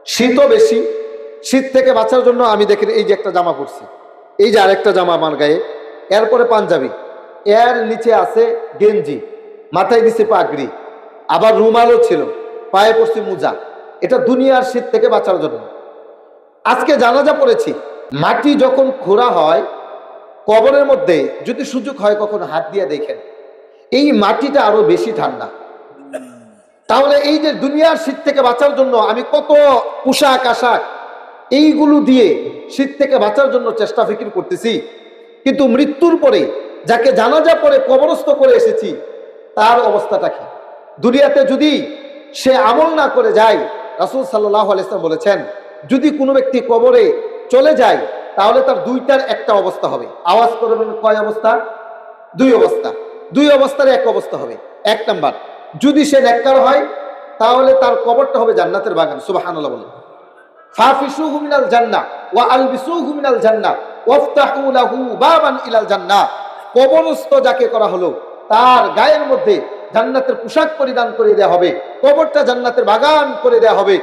শীতও বেশি, শীত থেকে বাঁচার জন্য আমি দেখেন এই যে একটা জামা পরছি, এই যে আরেকটা জামা আমার গায়ে, এরপরে পাঞ্জাবি, এর নিচে আছে গেঞ্জি, মাথায় দিছে পাগড়ি, আবার রুমালও ছিল, পায়ে পড়ছি মোজা। এটা দুনিয়ার শীত থেকে বাঁচার জন্য। আজকে জানাজা পড়েছি, মাটি যখন খোঁড়া হয় কবরের মধ্যে, যদি সুযোগ হয় কখনো হাত দিয়ে দেখেন, এই মাটিটা আরো বেশি ঠান্ডা। তাহলে এই যে দুনিয়ার শীত থেকে বাঁচার জন্য আমি কত পোশাক আশাক এইগুলো দিয়ে শীত থেকে বাঁচার জন্য চেষ্টা ফিকির করতেছি, কিন্তু মৃত্যুর পরে যাকে জানাজা পরে কবরস্থ করে এসেছি তার অবস্থাটা কি? দুনিয়াতে যদি সে আমল না করে যায়, রাসূল সাল্লাল্লাহু আলাইহি ওয়াসাল্লাম বলেছেন, যদি কোনো ব্যক্তি কবরে চলে যায় তাহলে তার দুইটার একটা অবস্থা হবে। আওয়াজ করবেন, কয় অবস্থা? দুই অবস্থা। দুই অবস্থার এক অবস্থা হবে। এক নাম্বার, যদি সে নেককার হয় তাহলে তার কবরটা হবে জান্নাতের বাগান। সুবহানাল্লাহ বলেন। ফাফিসুহু মিনাল জান্নাহ ওয়া আলবিসুহু মিনাল জান্নাহ ওয়াফতাহু লাহু বাবান ইলাল জান্নাহ। কবরস্থ যাকে করা হলো তার গায়ের মধ্যে জান্নাতের পোশাক পরিধান করে দেওয়া হবে, কবরটা জান্নাতের বাগান করে দেওয়া হবে,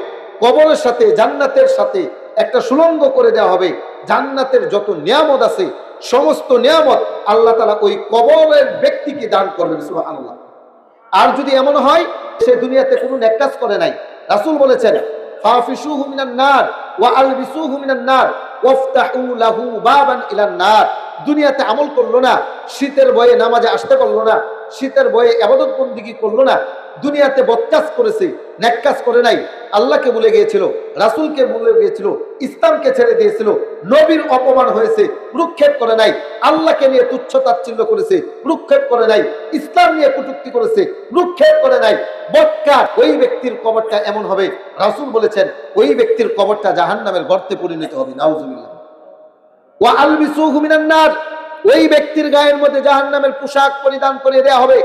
কবরের সাথে জান্নাতের সাথে একটা সুড়ঙ্গ করে দেওয়া হবে। জান্নাতের যত নিয়ামত আছে সমস্ত নিয়ামত আল্লাহ তাআলা ওই কবরের ব্যক্তিকে দান করবেন। সুবহানাল্লাহ। আর যদি এমন হয় সে দুনিয়াতে কোনো নেক কাজ করে নাই, রাসূল বলেছেন, ফাফিসুহু মিনান নার ওয়া আলবিসুহু মিনান নার ওয়াফতাহু লাহু বাবান ইলান নার। দুনিয়াতে আমল করলো না, শীতের ভয়ে নামাজে আসতে পারলো না, শীতের ভয়ে ইবাদত বন্দেগী করলো না, দুনিয়াতে বদকাজ করেছে, নেক কাজ করে নাই, আল্লাহকে ভুলে গিয়েছিল, রাসূলকে ভুলে গিয়েছিল, ইসলামকে ছেড়ে দিয়েছিল, নবীর অপমান হয়েছে, ভ্রুক্ষেপ করে নাই, আল্লাহকে নিয়ে তুচ্ছ তাচ্ছিল্য করেছে, ভ্রুক্ষেপ করে নাই, ইসলাম নিয়ে কটূক্তি করেছে, ভ্রুক্ষেপ করে নাই, বদকার, ওই ব্যক্তির কবরটা এমন হবে, রাসূল বলেছেন ওই ব্যক্তির কবরটা জাহান্নামের গর্তে পরিণত হবে। নাউজুবিল্লাহ। ওয়া আলবিসুহু মিনান নার, ওই ব্যক্তির গায়ের মধ্যে জাহান্নামের পোশাক পরিধান করে দেয়া হবে।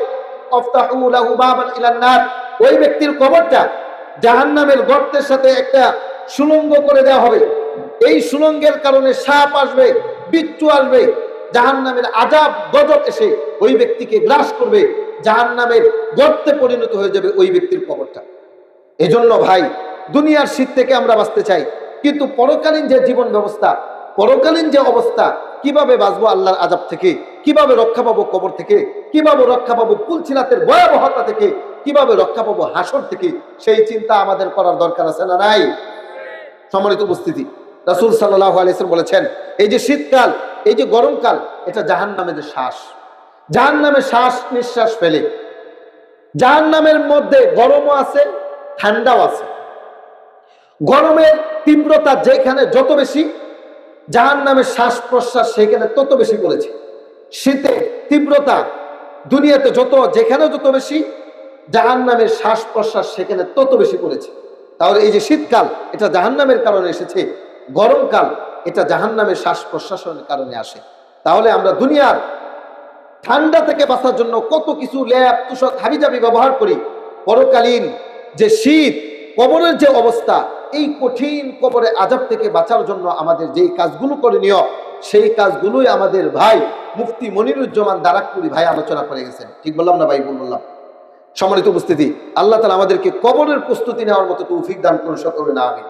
আফতাহু লাহু বাবান ইলান নার, ওই ব্যক্তির কবরটা জাহান্নামের গর্তের সাথে একটা সুড়ঙ্গ করে দেওয়া হবে। এই সুড়ঙ্গের কারণে সাপ আসবে, বিচ্ছু আসবে, জাহান্নামের আযাব গজব এসে ওই ব্যক্তিকে গ্রাস করবে, জাহান্নামের গর্তে পরিণত হয়ে যাবে ওই ব্যক্তির কবরটা। এজন্য ভাই, দুনিয়ার শীত থেকে আমরা বাঁচতে চাই, কিন্তু পরকালীন যে জীবন ব্যবস্থা, পরকালীন যে অবস্থা, কিভাবে বাঁচবো আল্লাহর আযাব থেকে, কিভাবে রক্ষা পাবো কবর থেকে, কিভাবে রক্ষা পাবো কুলসিরাতের ভয়াবহতা থেকে, কিভাবে রক্ষা পাবো হাসর থেকে, সেই চিন্তা আমাদের করার দরকার আছে না নাই? সম্মানিত উপস্থিতি, রাসূল সাল্লাল্লাহু আলাইহি ওয়াসাল্লাম বলেছেন, এই যে শীতকাল, এই যে গরমকাল, এটা জাহান্নামের শ্বাস। জাহান্নামের শ্বাস নিঃশ্বাস ফেলে। জাহান্নামের মধ্যে গরমও আছে, ঠান্ডাও আছে। গরমের তীব্রতা যেখানে যত বেশি, জাহান্নামের শ্বাস প্রশ্বাস সেখানে তত বেশি বলেছে। শীতের তীব্রতা দুনিয়াতে যেখানে যত বেশি, জাহান্নামের শ্বাস প্রশ্বাস সেখানে তত বেশি পড়েছে। তাহলে এই যে শীতকাল, এটা জাহান্নামের কারণে এসেছে, গরমকাল এটা জাহান্নামের শ্বাস প্রশ্বাসের কারণে আসে। তাহলে আমরা দুনিয়ার ঠান্ডা থেকে বাঁচার জন্য কত কিছু ল্যাপ তুষক হাবিজাবি ব্যবহার করি, পরকালীন যে শীত, কবরের যে অবস্থা, এই কঠিন কবরে আযাব থেকে বাঁচার জন্য আমাদের যেই কাজগুলো করণীয়, সেই কাজগুলোই আমাদের ভাই মুফতি মনিরুজ্জামান দারাকপুরি ভাই আলোচনা করে গেছেন। ঠিক বললাম না ভাই? বললাম। সম্মানিত উপস্থিতি, আল্লাহ তাআলা আমাদেরকে কবরের প্রস্তুতি নেওয়ার মতো তৌফিক দান করুন, সকলে না আমিন।